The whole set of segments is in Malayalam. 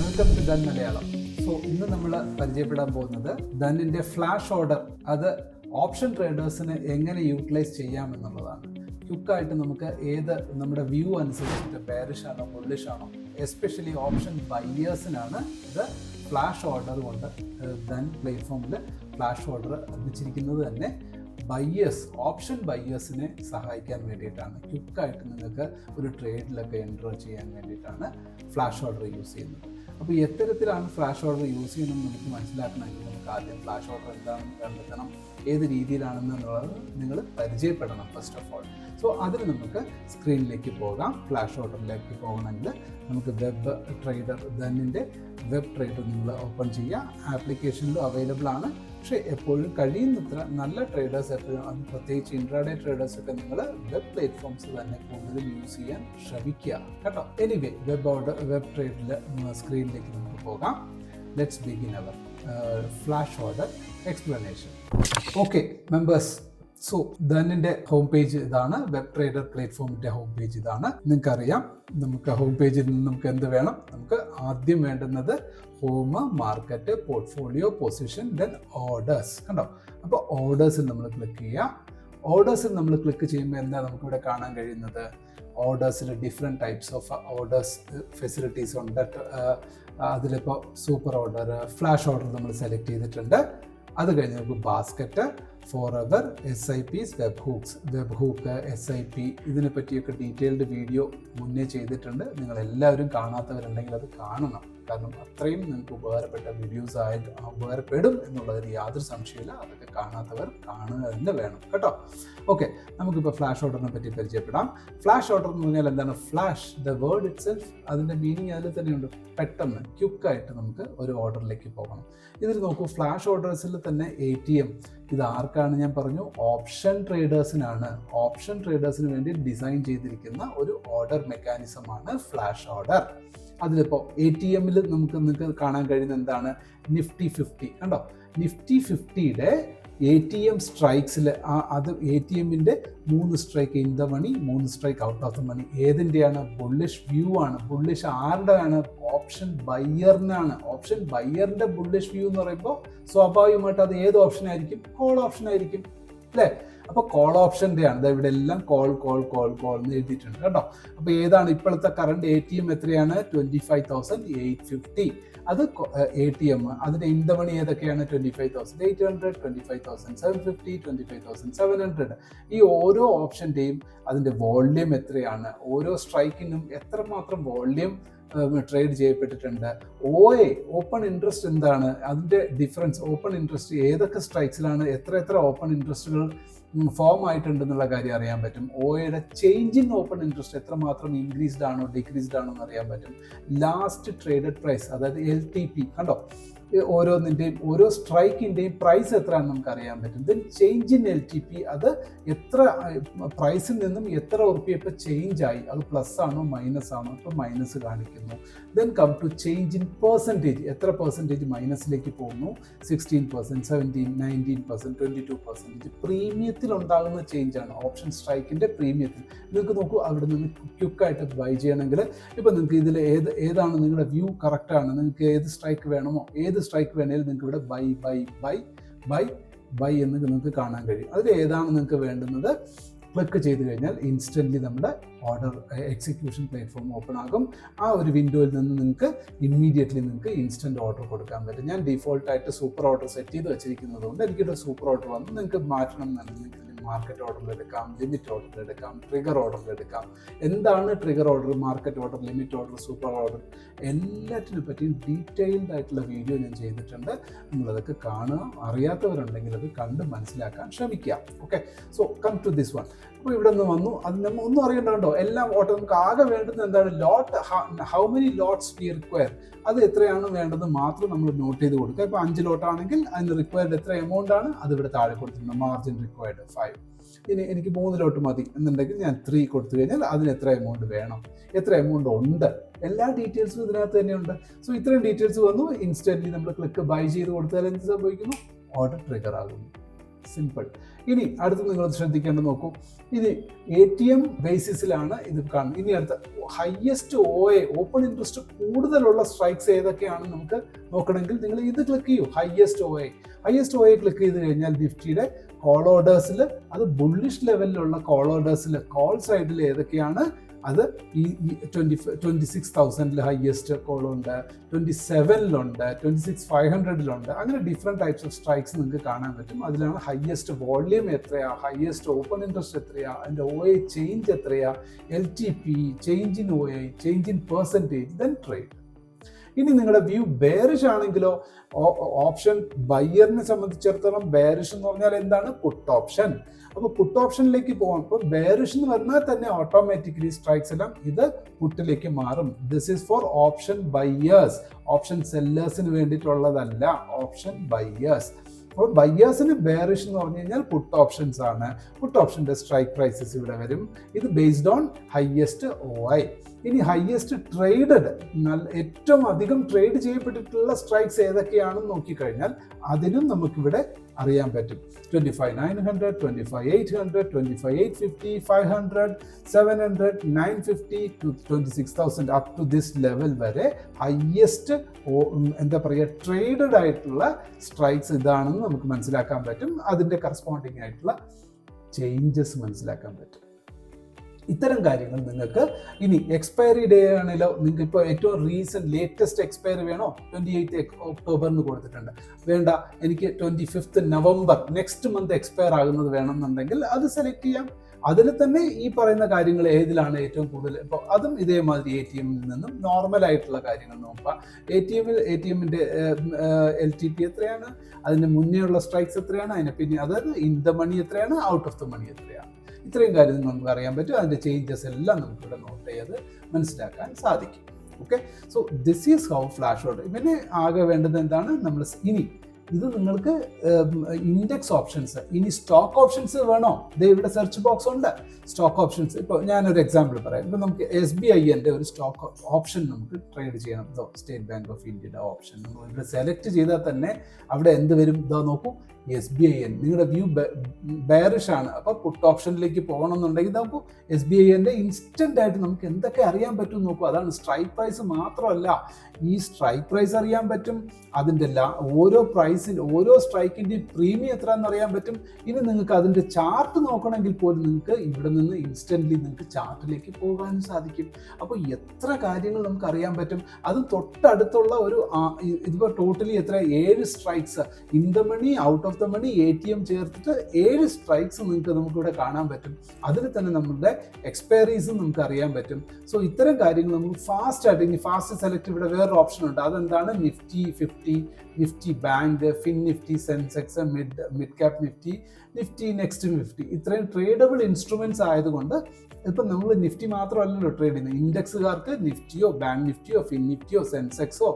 Welcome to Dhan Malayalam. So ഇന്ന് നമ്മൾ പരിചയപ്പെടാൻ പോകുന്നത് ഡന്നിൻ്റെ ഫ്ലാഷ് ഓർഡർ അത് ഓപ്ഷൻ ട്രേഡേഴ്സിന് എങ്ങനെ യൂട്ടിലൈസ് ചെയ്യാമെന്നുള്ളതാണ്. ക്വിക്കായിട്ട് നമുക്ക് നമ്മുടെ വ്യൂ അനുസരിച്ചിട്ട് ബെയറിഷ് ആണോ ബുള്ളിഷ് ആണോ, എസ്പെഷ്യലി ഓപ്ഷൻ ബയേഴ്സിനാണ് ഇത് ഫ്ലാഷ് ഓർഡർ കൊണ്ട് ഡൻ പ്ലാറ്റ്ഫോമിൽ ഫ്ലാഷ് ഓർഡർ വെച്ചിരിക്കുന്നത് തന്നെ ഓപ്ഷൻ ബയേഴ്സിനെ സഹായിക്കാൻ വേണ്ടിയിട്ടാണ്. ക്വിക്കായിട്ട് നിങ്ങൾക്ക് ഒരു ട്രേഡിലൊക്കെ എൻറർ ചെയ്യാൻ വേണ്ടിയിട്ടാണ് ഫ്ലാഷ് ഓർഡർ യൂസ് ചെയ്യുന്നത്. അപ്പോൾ എത്തരത്തിലാണ് ഫ്ലാഷ് ഓർഡർ യൂസ് ചെയ്യുന്നത് നമുക്ക് മനസ്സിലാക്കണമെങ്കിൽ നമുക്ക് ആദ്യം ഫ്ലാഷ് ഓർഡർ എന്താണെന്ന് കണ്ടെത്തണം, ഏത് രീതിയിലാണെന്നുള്ളത് നിങ്ങൾ പരിചയപ്പെടണം ഫസ്റ്റ് ഓഫ് ഓൾ. സോ അതിന് നമുക്ക് സ്ക്രീനിലേക്ക് പോകാം. ഫ്ലാഷ് ഓർഡറിലേക്ക് പോകണമെങ്കിൽ നമുക്ക് വെബ് ട്രേഡർ ഡന്നിൻ്റെ വെബ് ട്രേഡർ നിങ്ങൾ ഓപ്പൺ ചെയ്യുക. ആപ്ലിക്കേഷനിലും അവൈലബിൾ ആണ്. പക്ഷേ എപ്പോഴും കഴിയുന്നത്ര നല്ല ട്രേഡേഴ്സ് എപ്പോഴും, അത് പ്രത്യേകിച്ച് ഇൻട്രാഡേ ട്രേഡേഴ്സൊക്കെ നിങ്ങൾ വെബ് പ്ലാറ്റ്ഫോംസ് തന്നെ കൂടുതലും യൂസ് ചെയ്യാൻ ശ്രമിക്കുക കേട്ടോ. എനിവേ വെബ് ട്രേഡിൽ സ്ക്രീനിലേക്ക് നമുക്ക് പോകാം. Let's begin our flash order explanation. Okay members, so ഡന്നിൻ്റെ ഹോം പേജ് ഇതാണ്. വെബ് ട്രേഡർ പ്ലാറ്റ്ഫോമിൻ്റെ ഹോം പേജ് ഇതാണ്. നിങ്ങൾക്കറിയാം നമുക്ക് ഹോം പേജിൽ നിന്ന് നമുക്ക് എന്ത് വേണം? നമുക്ക് ആദ്യം വേണ്ടുന്നത് home, market, portfolio, position, then orders. കണ്ടോ? അപ്പോൾ ഓർഡേഴ്സിൽ നമ്മൾ ക്ലിക്ക് ചെയ്യുക. ഓർഡേഴ്സിൽ നമ്മൾ ക്ലിക്ക് ചെയ്യുമ്പോൾ എന്താ നമുക്കിവിടെ കാണാൻ കഴിയുന്നത്? ഓർഡേഴ്സിൽ different types of orders facilities ഉണ്ട്. അതിലിപ്പോൾ സൂപ്പർ ഓർഡർ, ഫ്ലാഷ് ഓർഡർ നമ്മൾ സെലക്ട് ചെയ്തിട്ടുണ്ട്. അത് കഴിഞ്ഞ് നമുക്ക് basket, forever, SIPs, webhook, SIP ഇതിനെ പറ്റിയൊക്കെ ഡീറ്റെയിൽഡ് വീഡിയോ മുന്നേ ചെയ്തിട്ടുണ്ട്. നിങ്ങളെല്ലാവരും കാണാത്തവരുണ്ടെങ്കിൽ അത് കാണണം. കാരണം അത്രയും നിങ്ങൾക്ക് ഉപകാരപ്പെട്ട വീഡിയോസ് ആയിട്ട് ഉപകാരപ്പെടും എന്നുള്ളതിൽ യാതൊരു സംശയമില്ല. അതൊക്കെ കാണാത്തവർ കാണുക തന്നെ വേണം കേട്ടോ. ഓക്കെ, നമുക്കിപ്പോൾ ഫ്ലാഷ് ഓർഡറിനെ പറ്റി പരിചയപ്പെടാം. ഫ്ലാഷ് ഓർഡർ എന്ന് പറഞ്ഞാൽ എന്താണ്? Flash, the word it self, അതിൻ്റെ മീനിങ് അതിൽ തന്നെയുണ്ട്. പെട്ടെന്ന് ക്വിക്കായിട്ട് നമുക്ക് ഒരു ഓർഡറിലേക്ക് പോകണം. ഇതിൽ നോക്കൂ, ഫ്ലാഷ് ഓർഡേഴ്സിൽ തന്നെ ATM ഇത് ആർക്കാണ്? ഞാൻ പറഞ്ഞു ഓപ്ഷൻ ട്രേഡേഴ്സിനാണ്. ഓപ്ഷൻ ട്രേഡേഴ്സിന് വേണ്ടി ഡിസൈൻ ചെയ്തിരിക്കുന്ന ഒരു ഓർഡർ മെക്കാനിസമാണ് ഫ്ലാഷ് ഓർഡർ. അതിലിപ്പോൾ ATMൽ നിങ്ങൾക്ക് കാണാൻ കഴിയുന്ന എന്താണ്? നിഫ്റ്റി 50 കണ്ടോ? നിഫ്റ്റി 50യുടെ ATM സ്ട്രൈക്സിൽ അത് ATMൻ്റെ 3 strike in the money, 3 strike out of the money. ഏതിൻ്റെയാണ്? ബുള്ളിഷ് വ്യൂ ആണ്. ബുള്ളിഷ് ആരുടെയാണ്? ഓപ്ഷൻ ബയ്യറിനാണ്. ഓപ്ഷൻ ബയ്യറിൻ്റെ ബുള്ളിഷ് വ്യൂ എന്ന് പറയുമ്പോൾ സ്വാഭാവികമായിട്ട് അത് ഏത് ഓപ്ഷൻ ആയിരിക്കും? കോൾ ഓപ്ഷൻ ആയിരിക്കും അല്ലേ? അപ്പോൾ കോൾ ഓപ്ഷൻ്റെയാണ്. അത് ഇവിടെ എല്ലാം കോൾ എന്ന് എഴുതിയിട്ടുണ്ട് കേട്ടോ. അപ്പോൾ ഏതാണ് ഇപ്പോഴത്തെ കറണ്ട് ATM എത്രയാണ്? 25,850. അത് ATM. അതിൻ്റെ ഇൻ ദ മണി ഏതൊക്കെയാണ്? 25,800, 25,750, 25,700. ഈ ഓരോ ഓപ്ഷൻ്റെയും അതിൻ്റെ വോള്യൂം എത്രയാണ്? ഓരോ സ്ട്രൈക്കിനും എത്രമാത്രം വോള്യൂം ട്രേഡ് ചെയ്യപ്പെട്ടിട്ടുണ്ട്? ഓപ്പൺ ഇൻട്രസ്റ്റ് എന്താണ്? അതിൻ്റെ ഡിഫറൻസ്. ഓപ്പൺ ഇൻട്രസ്റ്റ് ഏതൊക്കെ സ്ട്രൈക്സിലാണ് എത്ര ഓപ്പൺ ഇൻട്രസ്റ്റുകൾ ഫോം ആയിട്ടുണ്ടെന്നുള്ള കാര്യം അറിയാൻ പറ്റും. OAയുടെ ചേഞ്ച് ഇൻ ഓപ്പൺ ഇൻട്രസ്റ്റ് എത്രമാത്രം ഇൻക്രീസ്ഡ് ആണോ ഡിക്രീസ്ഡ് ആണോ എന്ന് അറിയാൻ പറ്റും. ലാസ്റ്റ് ട്രേഡഡ് പ്രൈസ്, അതായത് LTP കണ്ടോ? ഓരോന്നിൻ്റെയും ഓരോ സ്ട്രൈക്കിൻ്റെയും പ്രൈസ് എത്രയാണെന്ന് നമുക്ക് അറിയാൻ പറ്റും. ദെൻ ചേഞ്ച് ഇൻ LTP, അത് എത്ര പ്രൈസിൽ നിന്നും എത്ര ഉറുപ്പിക ഇപ്പോൾ ചേഞ്ച് ആയി, അത് പ്ലസ് ആണോ മൈനസ് ആണോ? ഇപ്പോൾ മൈനസ് കാണിക്കുന്നു. Then come to change in percentage, എത്ര പെർസെൻറ്റേജ് മൈനസിലേക്ക് പോകുന്നു? 16%, 17%, 19%, 22%. പ്രീമിയത്തിൽ ഉണ്ടാകുന്ന ചേഞ്ച് ആണ്. ഓപ്ഷൻ സ്ട്രൈക്കിൻ്റെ പ്രീമിയത്തിൽ നിങ്ങൾക്ക് നോക്കൂ. അവിടെ നിന്ന് ക്വിക്കായിട്ട് ബൈ ചെയ്യണമെങ്കിൽ ഇപ്പോൾ നിങ്ങൾക്ക് ഇതിൽ ഏതാണ് നിങ്ങളുടെ വ്യൂ കറക്റ്റാണ്, നിങ്ങൾക്ക് ഏത് സ്ട്രൈക്ക് വേണമോ, ഏത് സ്ട്രൈക്ക് വേണമെങ്കിലും നിങ്ങൾക്ക് ഇവിടെ ബൈ എന്ന് നിങ്ങൾക്ക് കാണാൻ കഴിയും. അതിൽ ഏതാണ് നിങ്ങൾക്ക് വേണ്ടുന്നത് ക്ലിക്ക് ചെയ്ത് കഴിഞ്ഞാൽ ഇൻസ്റ്റൻ്റ്ലി നമ്മുടെ ഓർഡർ എക്സിക്യൂഷൻ പ്ലാറ്റ്ഫോം ഓപ്പൺ ആകും. ആ ഒരു വിൻഡോയിൽ നിന്ന് നിങ്ങൾക്ക് ഇമ്മീഡിയറ്റ്ലി നിങ്ങൾക്ക് ഇൻസ്റ്റൻറ്റ് ഓർഡർ കൊടുക്കാൻ പറ്റും. ഞാൻ ഡീഫോൾട്ടായിട്ട് സൂപ്പർ ഓർഡർ സെറ്റ് ചെയ്ത് വെച്ചിരിക്കുന്നത് കൊണ്ട് എനിക്കൊരു സൂപ്പർ ഓർഡർ വന്ന് നിങ്ങൾക്ക് മാറ്റണം എന്നുണ്ടെങ്കിൽ മാർക്കറ്റ് ഓർഡറിൽ എടുക്കാം, ലിമിറ്റ് ഓർഡറിൽ എടുക്കാം, ട്രിഗർ ഓർഡറിൽ എടുക്കാം. എന്താണ് trigger order, market order, limit order, super order, എല്ലാറ്റിനെ പറ്റിയും ഡീറ്റെയിൽഡ് ആയിട്ടുള്ള വീഡിയോ ഞാൻ ചെയ്തിട്ടുണ്ട്. നിങ്ങളതൊക്കെ കാണുക. അറിയാത്തവരുണ്ടെങ്കിൽ അത് കണ്ട് മനസ്സിലാക്കാൻ ശ്രമിക്കുക. Okay, so come to this one. അപ്പോൾ ഇവിടെ നിന്ന് വന്നു. അത് നമ്മൾ ഒന്നും അറിയണ്ടോ, എല്ലാം ഓട്ടോ. നമുക്ക് ആകെ വേണ്ടുന്നത് എന്താണ്? Lot, how many lots we require, അത് എത്രയാണ് വേണ്ടത് മാത്രം നമ്മൾ നോട്ട് ചെയ്ത് കൊടുക്കുക. ഇപ്പോൾ 5 ലോട്ടാണെങ്കിൽ അതിന് റിക്വയർഡ് എത്ര എമൗണ്ട് ആണ് അത് ഇവിടെ താഴെ കൊടുത്തിട്ടുണ്ട്. Margin required 5. ഇനി എനിക്ക് 3 ലോട്ട് മതി എന്നുണ്ടെങ്കിൽ ഞാൻ 3 കൊടുത്തു കഴിഞ്ഞാൽ അതിന് എത്ര എമൗണ്ട് വേണം, എത്ര എമൗണ്ട് ഉണ്ട്, എല്ലാ ഡീറ്റെയിൽസും ഇതിനകത്ത് തന്നെയുണ്ട്. സോ ഇത്രയും ഡീറ്റെയിൽസ് വന്നു. ഇൻസ്റ്റൻ്റ്ലി നമ്മൾ ക്ലിക്ക് ബൈ ചെയ്ത് കൊടുത്താൽ എന്ത് സംഭവിക്കുന്നു? ഓർഡർ ട്രിഗർ ആകുന്നു. സിമ്പിൾ. ഇനി അടുത്ത് നിങ്ങൾ ശ്രദ്ധിക്കേണ്ടത് നോക്കൂ, ഇനി ATM ബേസിസിലാണ് ഇത് കാണുന്നത്. ഇനി അടുത്ത ഹയസ്റ്റ് OA ഓപ്പൺ ഇൻട്രസ്റ്റ് കൂടുതലുള്ള സ്ട്രൈക്സ് ഏതൊക്കെയാണ് നമുക്ക് നോക്കണമെങ്കിൽ നിങ്ങൾ ഇത് ക്ലിക്ക് ചെയ്യൂ, ഹയസ്റ്റ് OA ക്ലിക്ക് ചെയ്ത് കഴിഞ്ഞാൽ നിഫ്റ്റിയുടെ കോൾ ഓർഡേഴ്സിൽ അത് ബുള്ളിഷ് ലെവലിലുള്ള കോൾ ഓർഡേഴ്സിൽ കോൾ സൈഡിൽ ഏതൊക്കെയാണ്, അത് ഈ 26,000 ഹയസ്റ്റ് കോളുണ്ട്, 27 26,500 അങ്ങനെ ഡിഫറെൻറ്റ് ടൈപ്സ് ഓഫ് സ്ട്രൈക്സ് നിങ്ങൾക്ക് കാണാൻ പറ്റും. അതിലാണ് ഹയസ്റ്റ് വോള്യൂം എത്രയാ, ഹയസ്റ്റ് ഓപ്പൺ ഇൻട്രസ്റ്റ് എത്രയാ, അതിൻ്റെ OA ചേഞ്ച് എത്രയാ, LTP, change in OA, change in percentage, then trade. ഇനി നിങ്ങളുടെ വ്യൂ ബെയറിഷ് ആണെങ്കിലോ, ഓപ്ഷൻ ബയ്യറിനെ സംബന്ധിച്ചിടത്തോളം ബെയറിഷ് എന്ന് പറഞ്ഞാൽ എന്താണ്, പുട്ട് ഓപ്ഷൻ. അപ്പോൾ പുട്ട് ഓപ്ഷനിലേക്ക് പോകാം. അപ്പോൾ ബെയറിഷ് എന്ന് പറഞ്ഞാൽ തന്നെ ഓട്ടോമാറ്റിക്കലി സ്ട്രൈക്സ് എല്ലാം ഇത് പുട്ടിലേക്ക് മാറും. This is for option buyers, option സെല്ലേഴ്സിന് വേണ്ടിയിട്ടുള്ളതല്ല, ഓപ്ഷൻ ബയ്യേഴ്സ്. അപ്പോൾ ബയ്യേഴ്സിന് ബെയറിഷ് എന്ന് പറഞ്ഞു കഴിഞ്ഞാൽ പുട്ട് ഓപ്ഷൻസ് ആണ്. പുട്ട് ഓപ്ഷൻ്റെ സ്ട്രൈക്ക് പ്രൈസസ് ഇവിടെ വരും. ഇത് ബേസ്ഡ് ഓൺ ഹയസ്റ്റ് OI. ഇനി ഹയസ്റ്റ് ട്രേഡഡ്, ഏറ്റവും അധികം ട്രേഡ് ചെയ്യപ്പെട്ടിട്ടുള്ള സ്ട്രൈക്സ് ഏതൊക്കെയാണെന്ന് നോക്കിക്കഴിഞ്ഞാൽ അതിനും നമുക്കിവിടെ അറിയാൻ പറ്റും. 25,900, 25,800, 25,850, 500, 700, 950 to 26,000 up to this level വരെ ഹയസ്റ്റ് എന്താ പറയുക ട്രേഡഡ് ആയിട്ടുള്ള സ്ട്രൈക്സ് ഇതാണെന്ന് നമുക്ക് മനസ്സിലാക്കാൻ പറ്റും. അതിൻ്റെ കറസ്പോണ്ടിങ് ആയിട്ടുള്ള ചേഞ്ചസ് മനസ്സിലാക്കാൻ പറ്റും. ഇത്തരം കാര്യങ്ങൾ നിങ്ങൾക്ക് ഇനി എക്സ്പയറി ഡേ ആണെങ്കിലോ, നിങ്ങൾക്ക് ഇപ്പോൾ ഏറ്റവും ലേറ്റസ്റ്റ് എക്സ്പയറി വേണോ, 28 ഒക്ടോബർ എന്ന് കൊടുത്തിട്ടുണ്ട്, വേണ്ട എനിക്ക് 25 നവംബർ നെക്സ്റ്റ് മന്ത് എക്സ്പയർ ആകുന്നത് വേണമെന്നുണ്ടെങ്കിൽ അത് സെലക്ട് ചെയ്യാം. അതിൽ തന്നെ ഈ പറയുന്ന കാര്യങ്ങൾ ഏതിലാണ് ഏറ്റവും കൂടുതൽ, ഇപ്പോൾ അതും ഇതേമാതിരി ATM-ൽ നിന്നും നോർമൽ ആയിട്ടുള്ള കാര്യങ്ങൾ നോക്കുക. ATM-ന്റെ LTP എത്രയാണ്, അതിന് മുന്നേ ഉള്ള സ്ട്രൈക്സ് എത്രയാണ്, അതിനെ പിന്നെ അതായത് ഇൻ ദ മണി എത്രയാണ്, ഔട്ട് ഓഫ് ദ മണി എത്രയാണ്, ഇത്രയും കാര്യങ്ങൾ നമുക്ക് അറിയാൻ പറ്റും. അതിൻ്റെ ചേഞ്ചസ് എല്ലാം നമുക്കിവിടെ നോട്ട് ചെയ്ത് മനസ്സിലാക്കാൻ സാധിക്കും. Okay, so this is how flash order. പിന്നെ ആകെ വേണ്ടത് എന്താണ്, നമ്മൾ ഇനി ഇത് നിങ്ങൾക്ക് ഇൻഡെക്സ് ഓപ്ഷൻസ്, ഇനി സ്റ്റോക്ക് ഓപ്ഷൻസ് വേണോ, ഇവിടെ സെർച്ച് ബോക്സ് ഉണ്ട്. സ്റ്റോക്ക് ഓപ്ഷൻസ്, ഇപ്പോൾ ഞാനൊരു എക്സാമ്പിൾ പറയാം. ഇപ്പോൾ നമുക്ക് SBIൻ്റെ ഒരു സ്റ്റോക്ക് ഓപ്ഷൻ നമുക്ക് ട്രേഡ് ചെയ്യണം. സ്റ്റേറ്റ് ബാങ്ക് ഓഫ് ഇന്ത്യയുടെ ഓപ്ഷൻ നമ്മൾ ഇവിടെ സെലക്ട് ചെയ്താൽ തന്നെ അവിടെ എന്ത് വരും, ഇതാ നോക്കൂ, SBIN. നിങ്ങളുടെ വ്യൂ ബെയറിഷ് ആണ്, അപ്പോൾ പുട്ട് ഓപ്ഷനിലേക്ക് പോകണമെന്നുണ്ടെങ്കിൽ നമുക്ക് SBIൻ്റെ ഇൻസ്റ്റൻ്റ് ആയിട്ട് നമുക്ക് എന്തൊക്കെ അറിയാൻ പറ്റും നോക്കൂ. അതാണ് സ്ട്രൈക്ക് പ്രൈസ് മാത്രമല്ല, ഈ സ്ട്രൈക്ക് പ്രൈസ് അറിയാൻ പറ്റും, അതിൻ്റെ ഓരോ സ്ട്രൈക്കിൻ്റെയും പ്രീമിയം എത്ര എന്നറിയാൻ പറ്റും. ഇനി നിങ്ങൾക്ക് അതിൻ്റെ ചാർട്ട് നോക്കണമെങ്കിൽ പോലും നിങ്ങൾക്ക് ഇവിടെ നിന്ന് ഇൻസ്റ്റൻ്റ്ലി നിങ്ങൾക്ക് ചാർട്ടിലേക്ക് പോകാനും സാധിക്കും. അപ്പോൾ എത്ര കാര്യങ്ങൾ നമുക്ക് അറിയാൻ പറ്റും. അത് തൊട്ടടുത്തുള്ള ഒരു ഇതിപ്പോൾ ടോട്ടലി എത്ര 7 strikes, in the money, out of the money, ATM ചേർത്തിട്ട് 7 സ്ട്രൈക്സ് നമുക്കിവിടെ കാണാൻ പറ്റും. അതിൽ തന്നെ നമ്മുടെ എക്സ്പയറീസും നമുക്ക് അറിയാൻ പറ്റും. സോ ഇത്തരം കാര്യങ്ങൾ നമുക്ക് ഫാസ്റ്റ് ആയിട്ട്, ഇനി ഫാസ്റ്റ് സെലക്ട് ഇവിടെ വേറൊരു ഓപ്ഷൻ ഉണ്ട്. അതെന്താണ്, Nifty 50, Nifty ബാങ്ക്, fin Nifty, Sensex, mid cap Nifty next Nifty, ഇത്രയും ട്രേഡബിൾ ഇൻസ്ട്രുമെന്റ്സ് ആയതുകൊണ്ട് ഇപ്പം നമ്മൾ നിഫ്റ്റി മാത്രമല്ലല്ലോ ട്രേഡ് ചെയ്യുന്നത്. ഇൻഡെക്സുകാർക്ക് നിഫ്റ്റിയോ, ബാങ്ക് നിഫ്റ്റിയോ, ഫിൻ നിഫ്റ്റിയോ, സെൻസെക്സോ,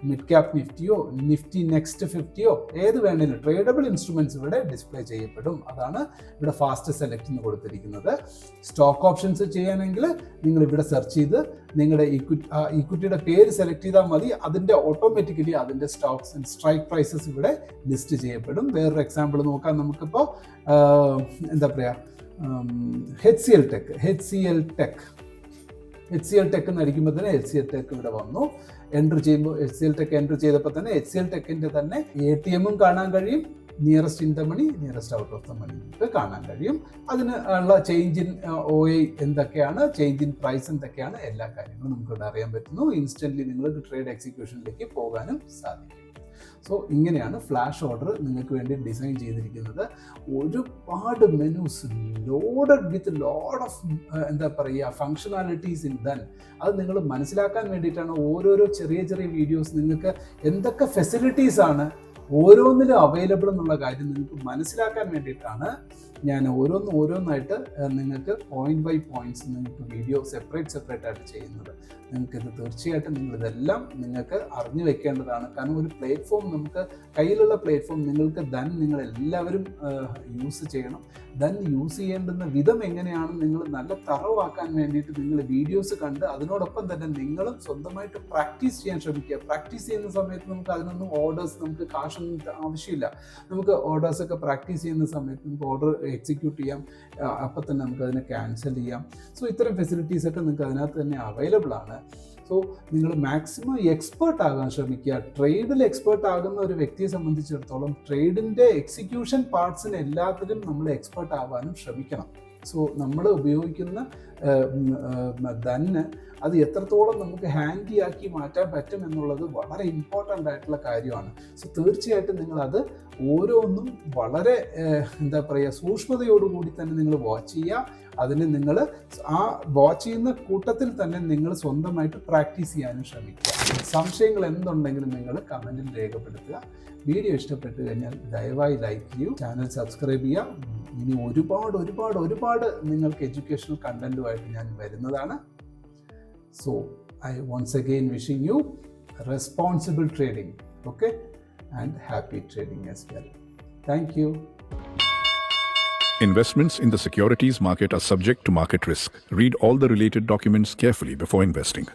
മിഡ് ക്യാപ് നിഫ്റ്റിയോ, നിഫ്റ്റി നെക്സ്റ്റ് 50യോ ഏത് വേണമെങ്കിലും ട്രേഡബിൾ ഇൻസ്ട്രുമെന്റ്സ് ഇവിടെ ഡിസ്പ്ലേ ചെയ്യപ്പെടും. അതാണ് ഇവിടെ ഫാസ്റ്റ് സെലക്ട് എന്ന് കൊടുത്തിരിക്കുന്നത്. സ്റ്റോക്ക് ഓപ്ഷൻസ് ചെയ്യാനെങ്കിൽ നിങ്ങൾ ഇവിടെ സെർച്ച് ചെയ്ത് നിങ്ങളുടെ ഇക്വിറ്റിയുടെ പേര് സെലക്ട് ചെയ്താൽ മതി. അതിൻ്റെ ഓട്ടോമാറ്റിക്കലി അതിൻ്റെ സ്റ്റോക്സ് സ്ട്രൈക്ക് പ്രൈസസ് ഇവിടെ ലിസ്റ്റ് ചെയ്യപ്പെടും. വേറൊരു എക്സാമ്പിൾ നോക്കാം നമുക്കിപ്പോൾ. എന്താ പറയുക, HCL ടെക് എന്നടിക്കുമ്പോൾ തന്നെ HCL ടെക് ഇവിടെ വന്നു. എൻ്റർ ചെയ്യുമ്പോൾ HCL ടെക് എൻ്റർ ചെയ്തപ്പോൾ തന്നെ HCL ടെക്കിൻ്റെ തന്നെ ATM-ഉം കാണാൻ കഴിയും, nearest in the money, nearest out of the money നമുക്ക് കാണാൻ കഴിയും. അതിന് ഉള്ള ചേഞ്ച് ഇൻ OI എന്തൊക്കെയാണ്, ചേഞ്ച് ഇൻ പ്രൈസ് എന്തൊക്കെയാണ്, എല്ലാ കാര്യങ്ങളും നമുക്കിവിടെ അറിയാൻ പറ്റുന്നു. ഇൻസ്റ്റൻ്റ്ലി നിങ്ങൾക്ക് ട്രേഡ് എക്സിക്യൂഷനിലേക്ക് പോകാനും സാധിക്കും. സോ ഇങ്ങനെയാണ് ഫ്ലാഷ് ഓർഡർ നിങ്ങൾക്ക് വേണ്ടി ഡിസൈൻ ചെയ്തിരിക്കുന്നത്. ഒരുപാട് menus loaded with load of എന്താ പറയുക ഫങ്ഷണാലിറ്റീസ് ഇൻ ദൻ. അത് നിങ്ങൾ മനസ്സിലാക്കാൻ വേണ്ടിയിട്ടാണ് ഓരോരോ ചെറിയ ചെറിയ വീഡിയോസ്, നിങ്ങൾക്ക് എന്തൊക്കെ ഫെസിലിറ്റീസാണ് ഓരോന്നിലും അവൈലബിൾ എന്നുള്ള കാര്യം നിങ്ങൾക്ക് മനസ്സിലാക്കാൻ വേണ്ടിയിട്ടാണ് ഞാൻ ഓരോന്നായിട്ട് നിങ്ങൾക്ക് പോയിന്റ് ബൈ പോയിന്റ്സ് നിങ്ങൾക്ക് വീഡിയോ സെപ്പറേറ്റ് ആയിട്ട് ചെയ്യുന്നത്. നിങ്ങൾക്കിത് തീർച്ചയായിട്ടും നിങ്ങളിതെല്ലാം നിങ്ങൾക്ക് അറിഞ്ഞു വെക്കേണ്ടതാണ്. കാരണം ഒരു പ്ലാറ്റ്ഫോം, നമുക്ക് കയ്യിലുള്ള പ്ലാറ്റ്ഫോം നിങ്ങൾക്ക് നിങ്ങളെല്ലാവരും യൂസ് ചെയ്യണം. യൂസ് ചെയ്യേണ്ടുന്ന വിധം എങ്ങനെയാണ് നിങ്ങൾ നല്ല തറവാക്കാൻ വേണ്ടിയിട്ട് നിങ്ങൾ വീഡിയോസ് കണ്ട് അതിനോടൊപ്പം തന്നെ നിങ്ങളും സ്വന്തമായിട്ട് പ്രാക്ടീസ് ചെയ്യാൻ ശ്രമിക്കുക. പ്രാക്ടീസ് ചെയ്യുന്ന സമയത്ത് നമുക്ക് അതിനൊന്നും ഓർഡേഴ്സ് നമുക്ക് കാശ് മോഷൻ ആവശ്യമില്ല. നമുക്ക് ഓർഡേഴ്സൊക്കെ പ്രാക്ടീസ് ചെയ്യുന്ന സമയത്ത് നമുക്ക് ഓർഡർ എക്സിക്യൂട്ട് ചെയ്യാം, അപ്പം തന്നെ നമുക്കതിനെ ക്യാൻസൽ ചെയ്യാം. സോ ഇത്തരം ഫെസിലിറ്റീസൊക്കെ നിങ്ങൾക്ക് അതിനകത്ത് തന്നെ അവൈലബിൾ ആണ്. സോ നിങ്ങൾ മാക്സിമം എക്സ്പേർട്ട് ആകാൻ ശ്രമിക്കുക. ട്രേഡിൽ എക്സ്പേർട്ട് ആകുന്ന ഒരു വ്യക്തിയെ സംബന്ധിച്ചിടത്തോളം ട്രേഡിൻ്റെ എക്സിക്യൂഷൻ പാർട്സിന് എല്ലാത്തിലും നമ്മൾ എക്സ്പേർട്ട് ആവാനും ശ്രമിക്കണം. സോ നമ്മൾ ഉപയോഗിക്കുന്ന അത് എത്രത്തോളം നമുക്ക് ഹാൻഡിയാക്കി മാറ്റാൻ പറ്റും എന്നുള്ളത് വളരെ ഇമ്പോർട്ടൻ്റ് ആയിട്ടുള്ള കാര്യമാണ്. സോ തീർച്ചയായിട്ടും നിങ്ങളത് ഓരോന്നും വളരെ എന്താ പറയുക സൂക്ഷ്മതയോടുകൂടി തന്നെ നിങ്ങൾ വാച്ച് ചെയ്യുക. അതിന് നിങ്ങൾ ആ വാച്ച് ചെയ്യുന്ന കൂട്ടത്തിൽ തന്നെ നിങ്ങൾ സ്വന്തമായിട്ട് പ്രാക്ടീസ് ചെയ്യാനും ശ്രമിക്കുക. സംശയങ്ങൾ എന്തുണ്ടെങ്കിലും നിങ്ങൾ കമൻറ്റിൽ രേഖപ്പെടുത്തുക. വീഡിയോ ഇഷ്ടപ്പെട്ട് കഴിഞ്ഞാൽ ദയവായി ലൈക്ക് ചെയ്യൂ, ചാനൽ സബ്സ്ക്രൈബ് ചെയ്യുക. ഇനി ഒരുപാട് നിങ്ങൾക്ക് എഡ്യൂക്കേഷണൽ കണ്ടൻറ്റുമായിട്ട് ഞാൻ വരുന്നതാണ്. So I once again wishing you responsible trading, okay, and happy trading as well. Thank you. Investments in the securities market are subject to market risk. Read all the related documents carefully before investing.